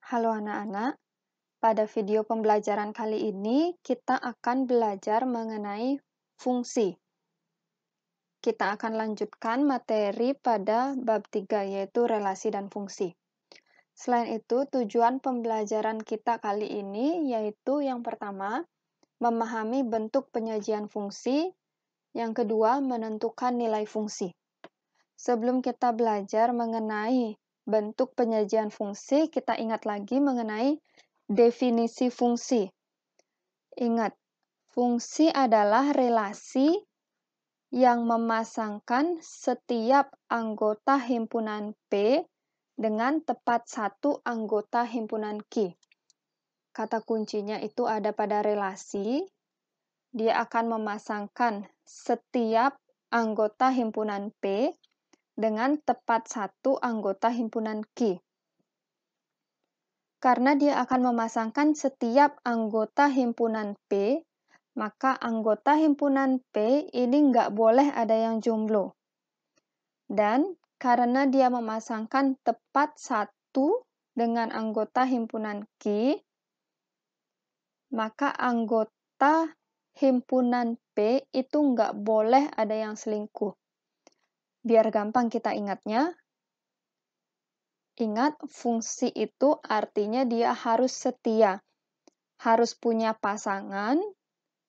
Halo anak-anak, pada video pembelajaran kali ini kita akan belajar mengenai fungsi. Kita akan lanjutkan materi pada bab 3 yaitu relasi dan fungsi. Selain itu, tujuan pembelajaran kita kali ini yaitu yang pertama, memahami bentuk penyajian fungsi, yang kedua, menentukan nilai fungsi. Sebelum kita belajar mengenai bentuk penyajian fungsi, kita ingat lagi mengenai definisi fungsi. Ingat, fungsi adalah relasi yang memasangkan setiap anggota himpunan P dengan tepat satu anggota himpunan Q. Kata kuncinya itu ada pada relasi. Dia akan memasangkan setiap anggota himpunan P dengan tepat satu anggota himpunan Q. Karena dia akan memasangkan setiap anggota himpunan P, maka anggota himpunan P ini nggak boleh ada yang jomblo. Dan karena dia memasangkan tepat satu dengan anggota himpunan Q, maka anggota himpunan P itu nggak boleh ada yang selingkuh. Biar gampang kita ingatnya, ingat fungsi itu artinya dia harus setia, harus punya pasangan,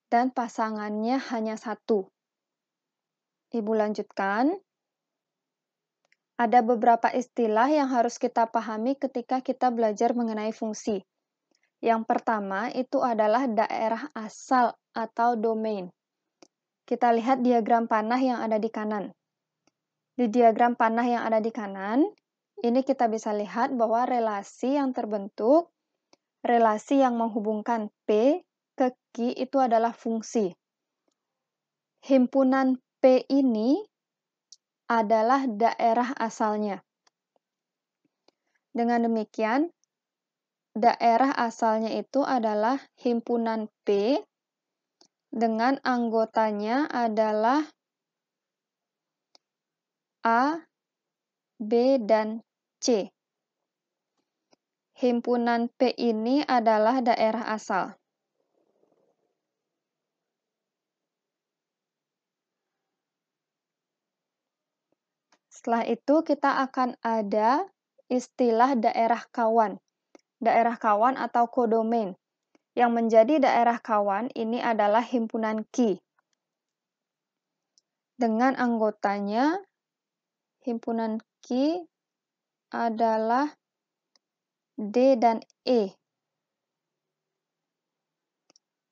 dan pasangannya hanya satu. Ibu lanjutkan. Ada beberapa istilah yang harus kita pahami ketika kita belajar mengenai fungsi. Yang pertama itu adalah daerah asal atau domain. Kita lihat diagram panah yang ada di kanan. Di diagram panah yang ada di kanan, ini kita bisa lihat bahwa relasi yang terbentuk, relasi yang menghubungkan P ke Q itu adalah fungsi. Himpunan P ini adalah daerah asalnya. Dengan demikian, daerah asalnya itu adalah himpunan P dengan anggotanya adalah A, B, dan C. Himpunan P ini adalah daerah asal. Setelah itu kita akan ada istilah daerah kawan. Daerah kawan atau kodomain. Yang menjadi daerah kawan ini adalah himpunan Q. Dengan anggotanya, himpunan Q adalah D dan E.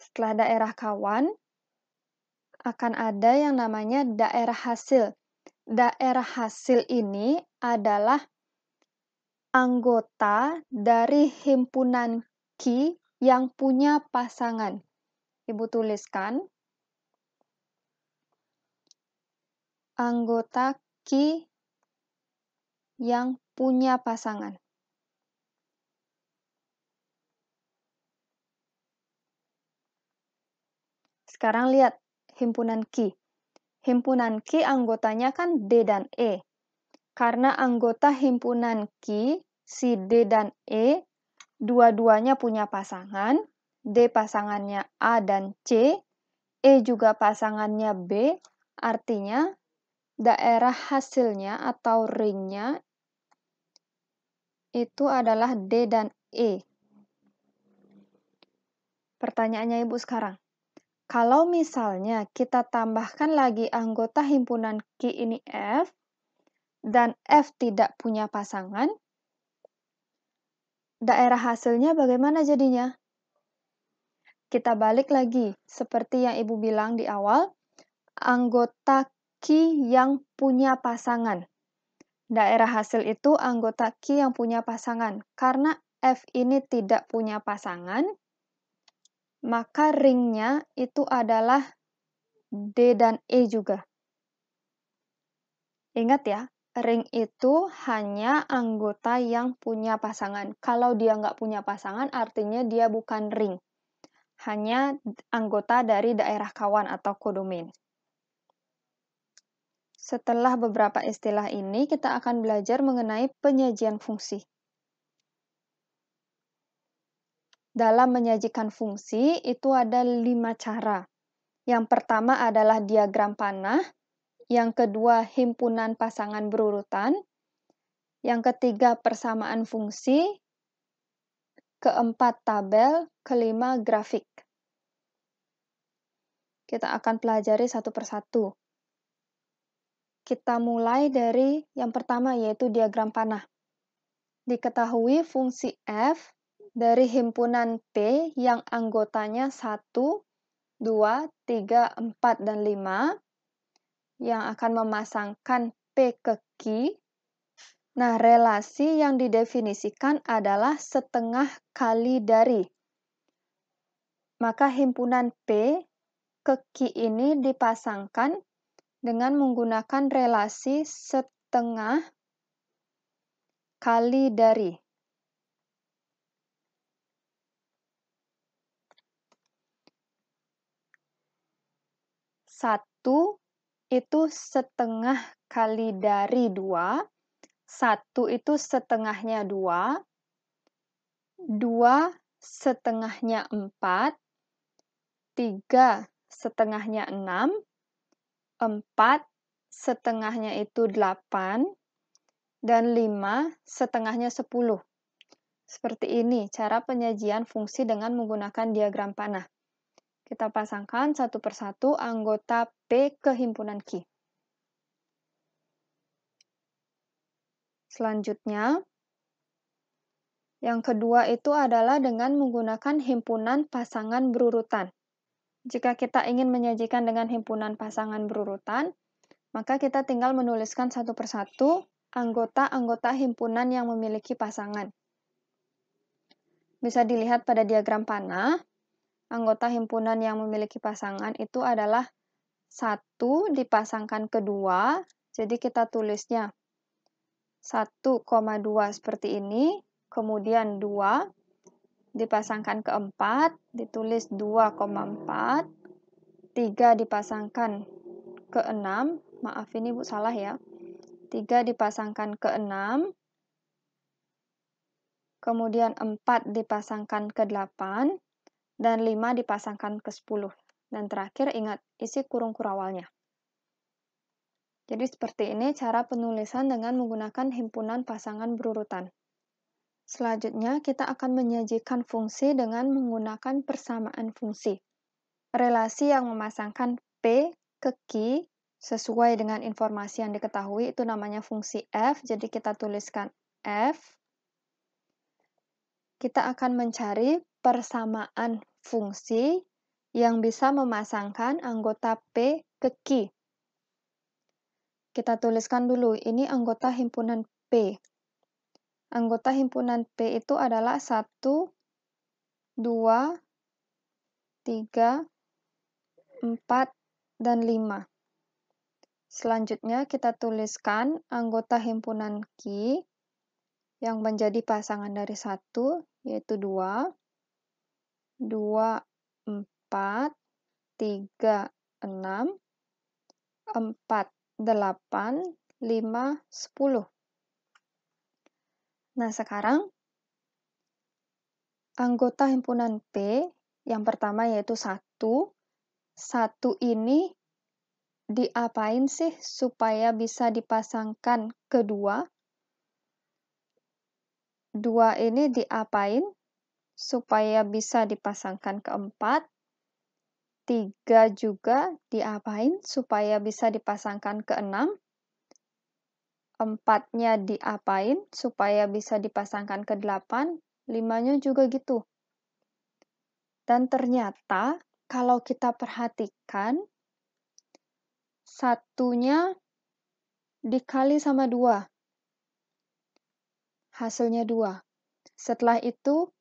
Setelah daerah kawan, akan ada yang namanya daerah hasil. Daerah hasil ini adalah anggota dari himpunan Q yang punya pasangan. Ibu tuliskan. Anggota Q yang punya pasangan. Sekarang lihat himpunan Q. Himpunan Q anggotanya kan D dan E. Karena anggota himpunan Q, si D dan E, dua-duanya punya pasangan. D pasangannya A dan C, E juga pasangannya B, artinya daerah hasilnya atau ringnya itu adalah D dan E. Pertanyaannya Ibu sekarang, kalau misalnya kita tambahkan lagi anggota himpunan Q ini F, dan F tidak punya pasangan, daerah hasilnya bagaimana jadinya? Kita balik lagi, seperti yang Ibu bilang di awal, anggota Q yang punya pasangan. Daerah hasil itu anggota Q yang punya pasangan. Karena F ini tidak punya pasangan, maka ringnya itu adalah D dan E juga. Ingat ya, ring itu hanya anggota yang punya pasangan. Kalau dia nggak punya pasangan, artinya dia bukan ring. Hanya anggota dari daerah kawan atau kodomain. Setelah beberapa istilah ini, kita akan belajar mengenai penyajian fungsi. dalam menyajikan fungsi itu ada 5 cara. Yang pertama adalah diagram panah, yang kedua himpunan pasangan berurutan, yang ketiga persamaan fungsi, keempat tabel, kelima grafik. Kita akan pelajari satu persatu. Kita mulai dari yang pertama, yaitu diagram panah. Diketahui fungsi f dari himpunan P yang anggotanya 1, 2, 3, 4, dan 5 yang akan memasangkan P ke Q. Nah, relasi yang didefinisikan adalah setengah kali dari. Maka himpunan P ke Q ini dipasangkan dengan menggunakan relasi setengah kali dari. Satu itu setengah kali dari 2, 1 itu setengahnya 2, 2 setengahnya 4, 3 setengahnya 6, 4 setengahnya itu 8, dan 5 setengahnya 10. Seperti ini cara penyajian fungsi dengan menggunakan diagram panah. Kita pasangkan satu persatu anggota P ke himpunan Q. Selanjutnya, yang kedua itu adalah dengan menggunakan himpunan pasangan berurutan. Jika kita ingin menyajikan dengan himpunan pasangan berurutan, maka kita tinggal menuliskan satu persatu anggota-anggota himpunan yang memiliki pasangan. Bisa dilihat pada diagram panah, anggota himpunan yang memiliki pasangan itu adalah 1 dipasangkan ke 2, jadi kita tulisnya 1,2 seperti ini, kemudian 2 dipasangkan ke 4, ditulis 2,4, 3 dipasangkan ke 6, maaf ini Bu salah ya, 3 dipasangkan ke 6, kemudian 4 dipasangkan ke 8, dan 5 dipasangkan ke 10. Dan terakhir ingat isi kurung kurawalnya. Jadi seperti ini cara penulisan dengan menggunakan himpunan pasangan berurutan. Selanjutnya kita akan menyajikan fungsi dengan menggunakan persamaan fungsi. Relasi yang memasangkan P ke Q sesuai dengan informasi yang diketahui itu namanya fungsi f, jadi kita tuliskan f. Kita akan mencari persamaan fungsi yang bisa memasangkan anggota P ke Q. Kita tuliskan dulu, ini anggota himpunan P. Anggota himpunan P itu adalah 1, 2, 3, 4, dan 5. Selanjutnya kita tuliskan anggota himpunan Q yang menjadi pasangan dari 1, yaitu 2, 2, 4, 3, 6, 4, 8, 5, 10. Nah, sekarang anggota himpunan P yang pertama yaitu 1. 1 ini diapain sih supaya bisa dipasangkan ke 2? 2 ini diapain supaya bisa dipasangkan ke 4? 3 juga diapain supaya bisa dipasangkan ke 6? 4-nya diapain supaya bisa dipasangkan ke 8? 5-nya juga gitu. Dan ternyata kalau kita perhatikan, 1-nya dikali sama 2. Hasilnya 2. Setelah itu,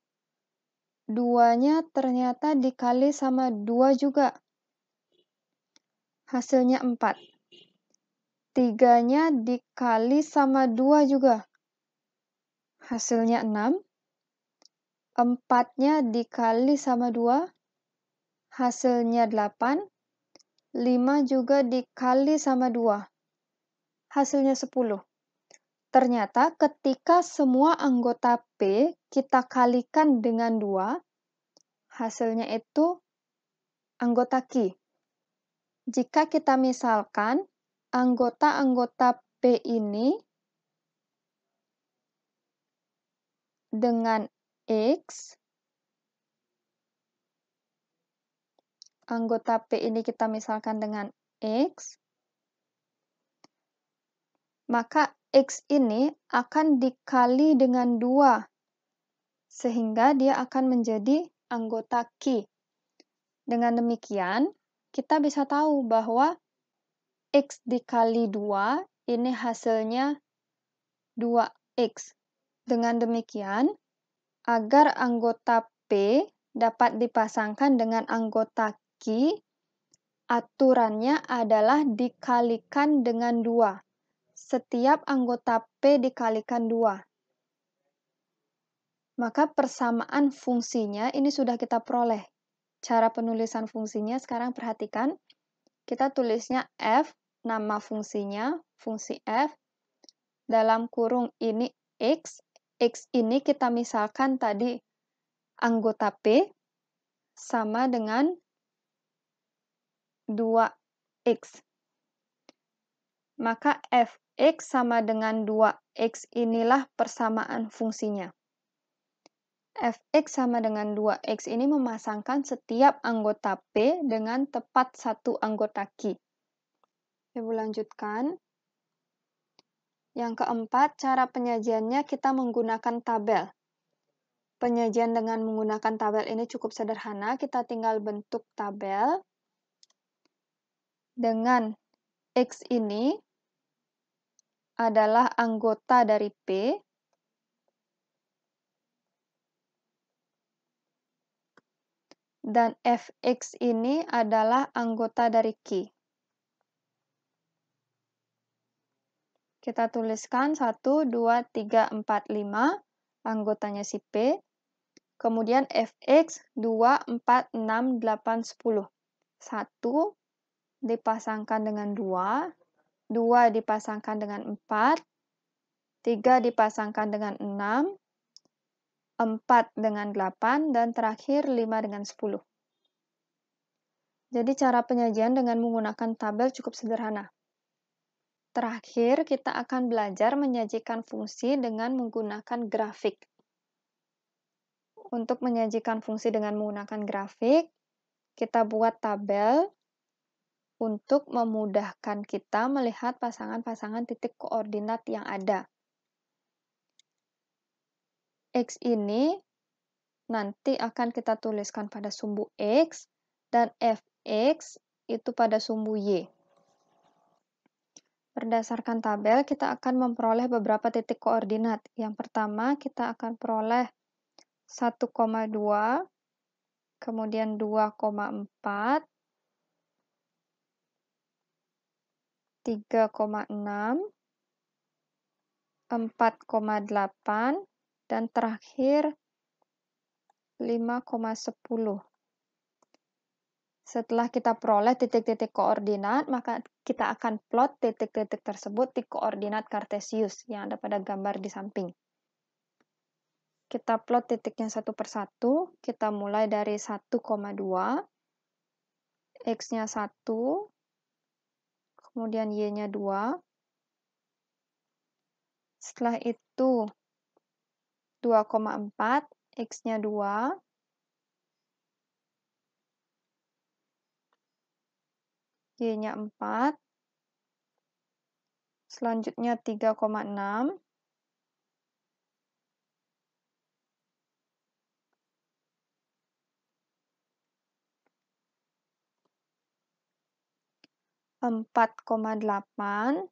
2-nya ternyata dikali sama 2 juga. Hasilnya 4. 3-nya dikali sama 2 juga. Hasilnya 6. 4-nya dikali sama 2. Hasilnya 8. 5 juga dikali sama 2. Hasilnya 10. Ternyata ketika semua anggota P kita kalikan dengan 2, hasilnya itu anggota Q. Jika kita misalkan anggota-anggota P ini dengan X, anggota P ini kita misalkan dengan X, maka X ini akan dikali dengan 2, sehingga dia akan menjadi anggota Q. Dengan demikian, kita bisa tahu bahwa X dikali 2, ini hasilnya 2X. Dengan demikian, agar anggota P dapat dipasangkan dengan anggota Q, aturannya adalah dikalikan dengan 2. Setiap anggota P dikalikan 2. Maka persamaan fungsinya ini sudah kita peroleh. Cara penulisan fungsinya sekarang perhatikan. Kita tulisnya F, nama fungsinya, fungsi F. Dalam kurung ini X. X ini kita misalkan tadi anggota P sama dengan 2X. Maka Fx sama dengan 2X inilah persamaan fungsinya. Fx sama dengan 2X ini memasangkan setiap anggota P dengan tepat satu anggota Q. Ibu lanjutkan. Yang keempat, cara penyajiannya kita menggunakan tabel. Penyajian dengan menggunakan tabel ini cukup sederhana. Kita tinggal bentuk tabel. Dengan X ini adalah anggota dari P. Dan Fx ini adalah anggota dari Q. Kita tuliskan 1, 2, 3, 4, 5, anggotanya si P. Kemudian Fx 2, 4, 6, 8, 10. 1 dipasangkan dengan 2, 2 dipasangkan dengan 4, 3 dipasangkan dengan 6, 4 dengan 8, dan terakhir 5 dengan 10. Jadi cara penyajian dengan menggunakan tabel cukup sederhana. Terakhir, kita akan belajar menyajikan fungsi dengan menggunakan grafik. Untuk menyajikan fungsi dengan menggunakan grafik, kita buat tabel untuk memudahkan kita melihat pasangan-pasangan titik koordinat yang ada. X ini nanti akan kita tuliskan pada sumbu X, dan Fx itu pada sumbu Y. Berdasarkan tabel, kita akan memperoleh beberapa titik koordinat. Yang pertama, kita akan peroleh 1,2, kemudian 2,4, 3,6, 4,8, dan terakhir 5,10. Setelah kita peroleh titik-titik koordinat, maka kita akan plot titik-titik tersebut di koordinat kartesius yang ada pada gambar di samping. Kita plot titiknya satu persatu. Kita mulai dari 1,2, X-nya 1, kemudian Y-nya 2. Setelah itu 2,4, X-nya 2, Y-nya 4, selanjutnya 3,6, empat koma delapan,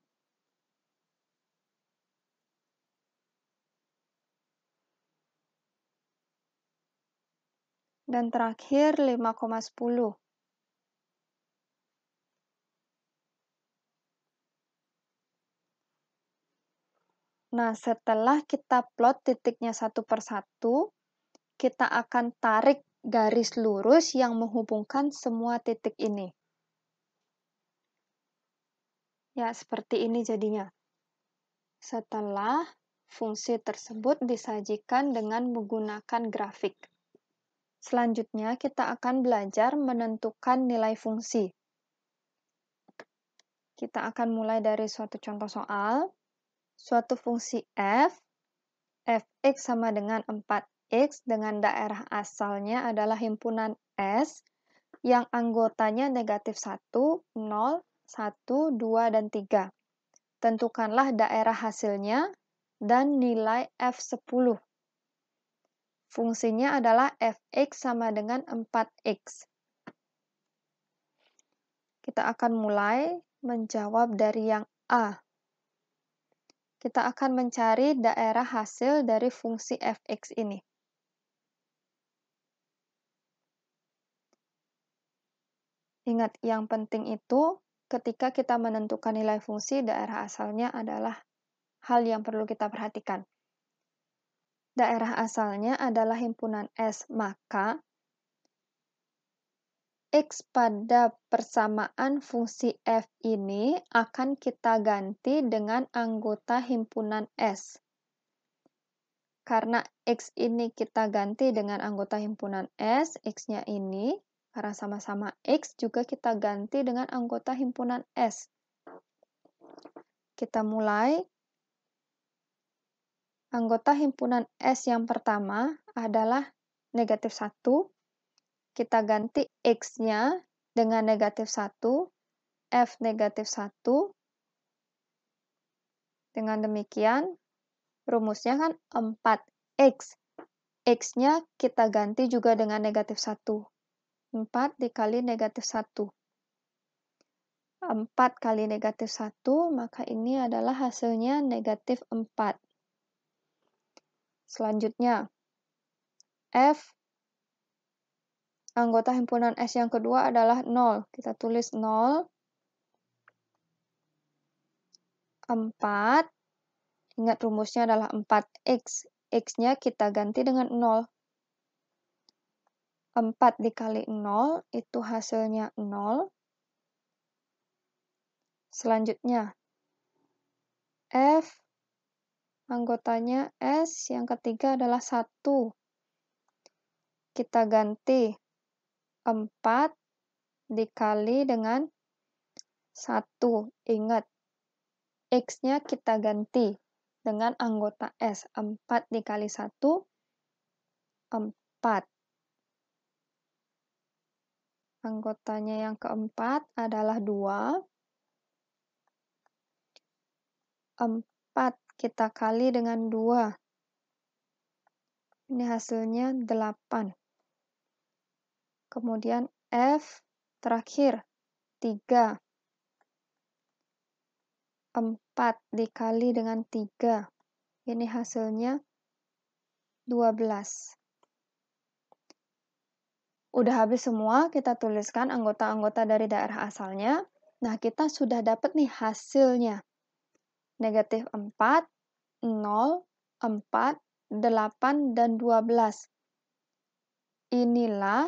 dan terakhir 5,10. Nah, setelah kita plot titiknya satu persatu, kita akan tarik garis lurus yang menghubungkan semua titik ini. Ya, seperti ini jadinya. Setelah fungsi tersebut disajikan dengan menggunakan grafik. Selanjutnya, kita akan belajar menentukan nilai fungsi. Kita akan mulai dari suatu contoh soal. Suatu fungsi f, fx sama dengan 4x dengan daerah asalnya adalah himpunan S yang anggotanya negatif 1, 0, 1, 2, dan 3. Tentukanlah daerah hasilnya dan nilai f10. Fungsinya adalah fx sama dengan 4x. Kita akan mulai menjawab dari yang A. Kita akan mencari daerah hasil dari fungsi fx ini. Ingat, yang penting itu ketika kita menentukan nilai fungsi, daerah asalnya adalah hal yang perlu kita perhatikan. Daerah asalnya adalah himpunan S, maka X pada persamaan fungsi F ini akan kita ganti dengan anggota himpunan S. Karena X ini kita ganti dengan anggota himpunan S, X-nya ini, karena sama-sama X juga kita ganti dengan anggota himpunan S. Kita mulai. Anggota himpunan S yang pertama adalah negatif 1. Kita ganti X-nya dengan negatif 1, F negatif 1. Dengan demikian, rumusnya kan 4X. X-nya kita ganti juga dengan negatif 1. 4 dikali negatif 1. 4 kali negatif 1, maka ini adalah hasilnya negatif 4. Selanjutnya, F anggota himpunan S yang kedua adalah 0. Kita tulis 0. 4. Ingat rumusnya adalah 4X. X-nya kita ganti dengan 0. 4 dikali 0 itu hasilnya 0. Selanjutnya, F anggotanya S yang ketiga adalah 1. Kita ganti 4 dikali dengan 1. Ingat, X-nya kita ganti dengan anggota S. 4 dikali 1, 4. Anggotanya yang keempat adalah 2. 4 kita kali dengan 2. Ini hasilnya 8. Kemudian F terakhir 3. 4 dikali dengan 3. Ini hasilnya 12. Udah habis semua, kita tuliskan anggota-anggota dari daerah asalnya. Nah, kita sudah dapat nih hasilnya. Negatif 4, 0, 4, 8, dan 12. Inilah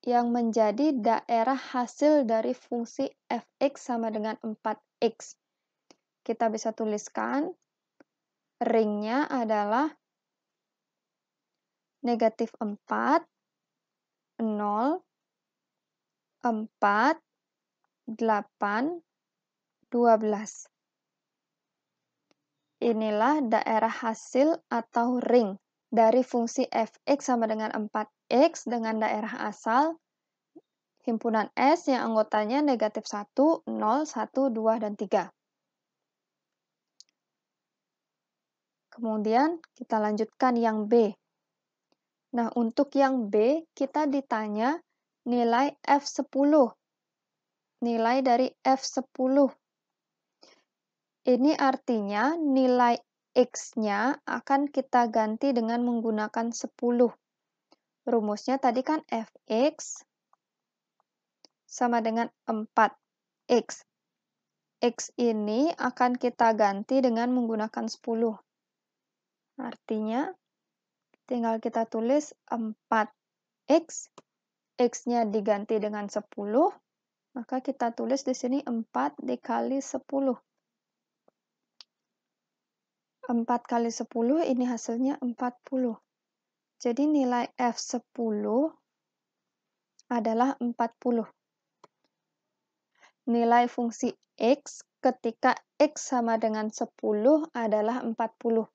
yang menjadi daerah hasil dari fungsi fx sama dengan 4x. Kita bisa tuliskan ringnya adalah negatif 4, 0, 4, 8, 12. Inilah daerah hasil atau ring dari fungsi fx sama dengan 4x dengan daerah asal himpunan S yang anggotanya negatif 1, 0, 1, 2, dan 3. Kemudian kita lanjutkan yang B. Nah, untuk yang B kita ditanya nilai F10. Nilai dari F10. Ini artinya nilai X-nya akan kita ganti dengan menggunakan 10. Rumusnya tadi kan Fx sama dengan 4X. X ini akan kita ganti dengan menggunakan 10. Artinya, tinggal kita tulis 4X. X-nya diganti dengan 10. Maka kita tulis di sini 4 dikali 10. 4 kali 10 ini hasilnya 40. Jadi nilai F10 adalah 40. Nilai fungsi X ketika X sama dengan 10 adalah 40.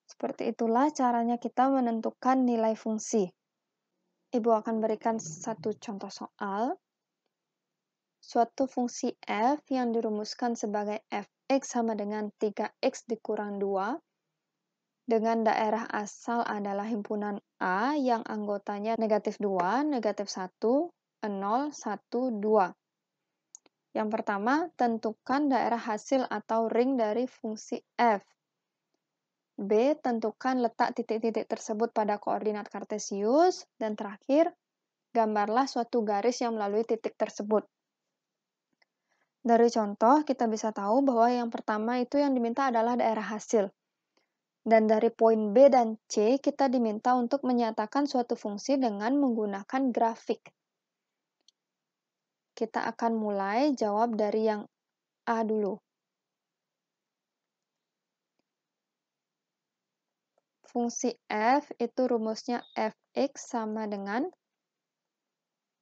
Seperti itulah caranya kita menentukan nilai fungsi. Ibu akan berikan satu contoh soal. Suatu fungsi f yang dirumuskan sebagai fx sama dengan 3x dikurang 2 dengan daerah asal adalah himpunan A yang anggotanya negatif 2, negatif 1, 0, 1, 2. Yang pertama, tentukan daerah hasil atau ring dari fungsi f. B. Tentukan letak titik-titik tersebut pada koordinat kartesius. Dan terakhir, gambarlah suatu garis yang melalui titik tersebut. Dari contoh, kita bisa tahu bahwa yang pertama itu yang diminta adalah daerah hasil. Dan dari poin B dan C, kita diminta untuk menyatakan suatu fungsi dengan menggunakan grafik. Kita akan mulai jawab dari yang A dulu. Fungsi f itu rumusnya fx sama dengan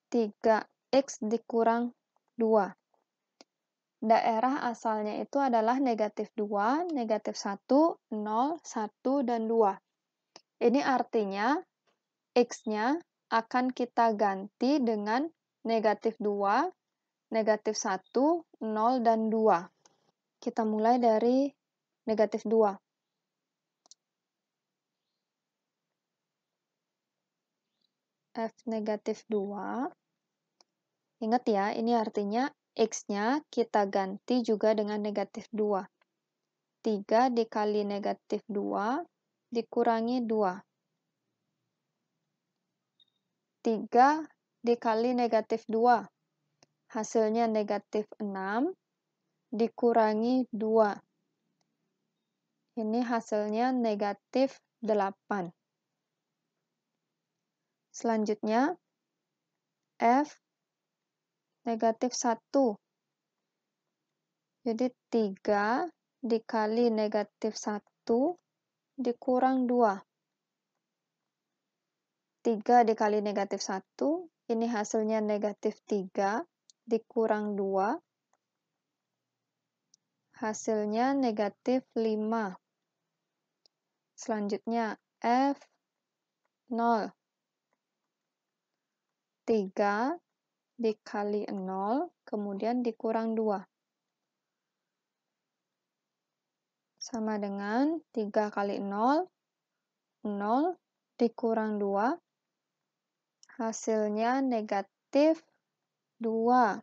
3x dikurang 2. Daerah asalnya itu adalah negatif 2, negatif 1, 0, 1, dan 2. Ini artinya X-nya akan kita ganti dengan negatif 2, negatif 1, 0, dan 2. Kita mulai dari negatif 2. F negatif 2. Ingat ya, ini artinya X-nya kita ganti juga dengan negatif 2. 3 dikali negatif 2 dikurangi 2. 3 dikali negatif 2. Hasilnya negatif 6 dikurangi 2. Ini hasilnya negatif 8. Selanjutnya, F negatif 1. Jadi 3 dikali negatif 1 dikurang 2. 3 dikali negatif 1, ini hasilnya negatif 3 dikurang 2. Hasilnya negatif 5. Selanjutnya, F 0. 3 dikali 0, kemudian dikurang 2. Sama dengan 3 kali 0, 0 dikurang 2, hasilnya negatif 2.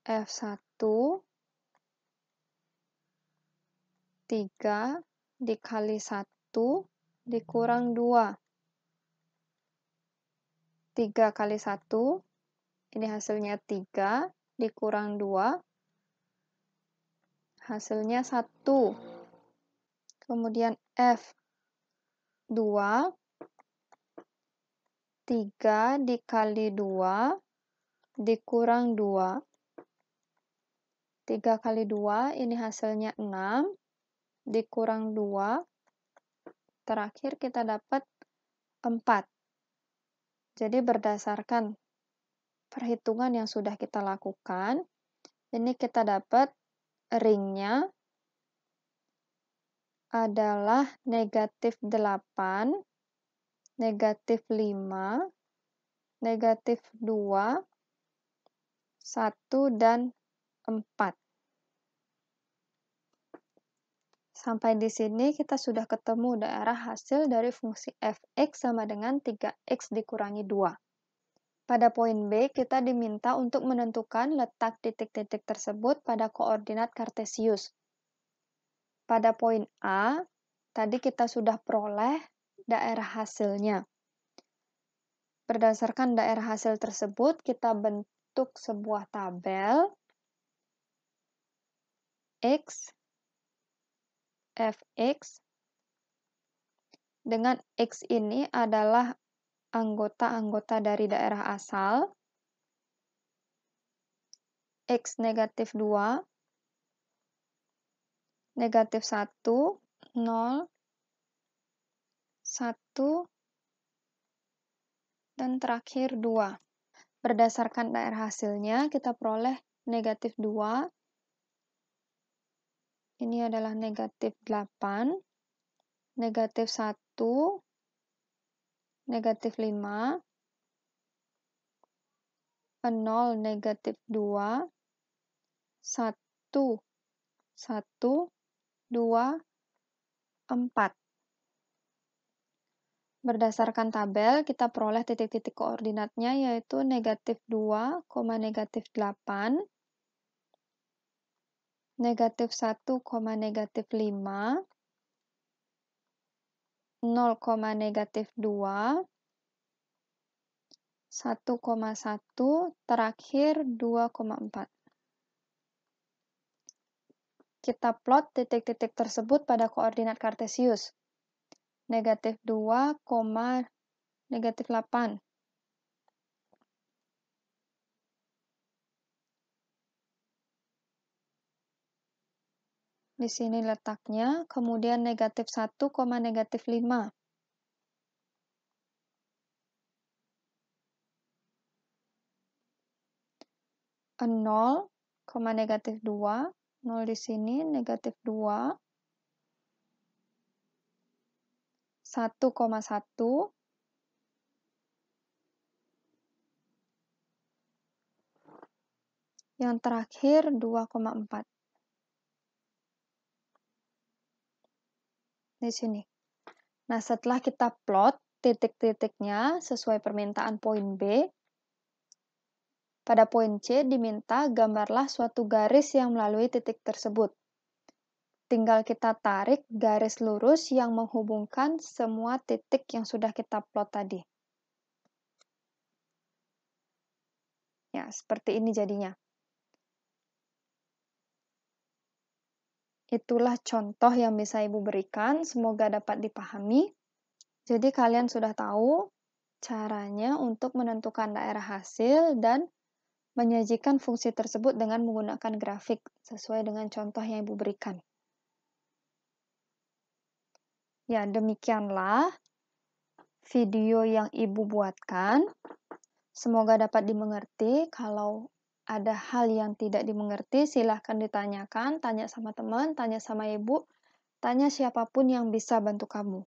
F1, 3 dikali 1 dikurang 2. 3 kali 1, ini hasilnya 3 dikurang 2, hasilnya 1. Kemudian F2, 3 dikali 2 dikurang 2. 3 kali 2, ini hasilnya 6 dikurang 2. Terakhir kita dapat 4. Jadi berdasarkan perhitungan yang sudah kita lakukan, ini kita dapat ringnya adalah negatif 8, negatif 5, negatif 2, 1, dan 4. Sampai di sini kita sudah ketemu daerah hasil dari fungsi fx sama dengan 3x dikurangi 2. Pada poin B, kita diminta untuk menentukan letak titik-titik tersebut pada koordinat kartesius. Pada poin A, tadi kita sudah peroleh daerah hasilnya. Berdasarkan daerah hasil tersebut, kita bentuk sebuah tabel X, Fx, dengan X ini adalah anggota-anggota dari daerah asal, X negatif 2, negatif 1, 0, 1, dan terakhir 2. Berdasarkan daerah hasilnya, kita peroleh negatif 2. Ini adalah negatif 8, negatif 1, negatif 5, 0, negatif 2, 1, 1, 2, 4. Berdasarkan tabel, kita peroleh titik-titik koordinatnya yaitu negatif 2, negatif 8, negatif 1, negatif 5, 0, negatif 2, 1,1, terakhir 2,4. Kita plot titik-titik tersebut pada koordinat kartesius. Negatif 2, negatif 8. Di sini letaknya, kemudian negatif 1, negatif 5. Nol, negatif 2, 0 di sini, negatif 2, 1,1, yang terakhir 2,4. Di sini. Nah, setelah kita plot titik-titiknya sesuai permintaan poin B, pada poin C diminta gambarlah suatu garis yang melalui titik tersebut. Tinggal kita tarik garis lurus yang menghubungkan semua titik yang sudah kita plot tadi. Ya, seperti ini jadinya. Itulah contoh yang bisa Ibu berikan, semoga dapat dipahami. Jadi kalian sudah tahu caranya untuk menentukan daerah hasil dan menyajikan fungsi tersebut dengan menggunakan grafik sesuai dengan contoh yang Ibu berikan. Ya, demikianlah video yang Ibu buatkan. Semoga dapat dimengerti. Kalau ada hal yang tidak dimengerti, silahkan ditanyakan, tanya sama teman, tanya sama Ibu, tanya siapapun yang bisa bantu kamu.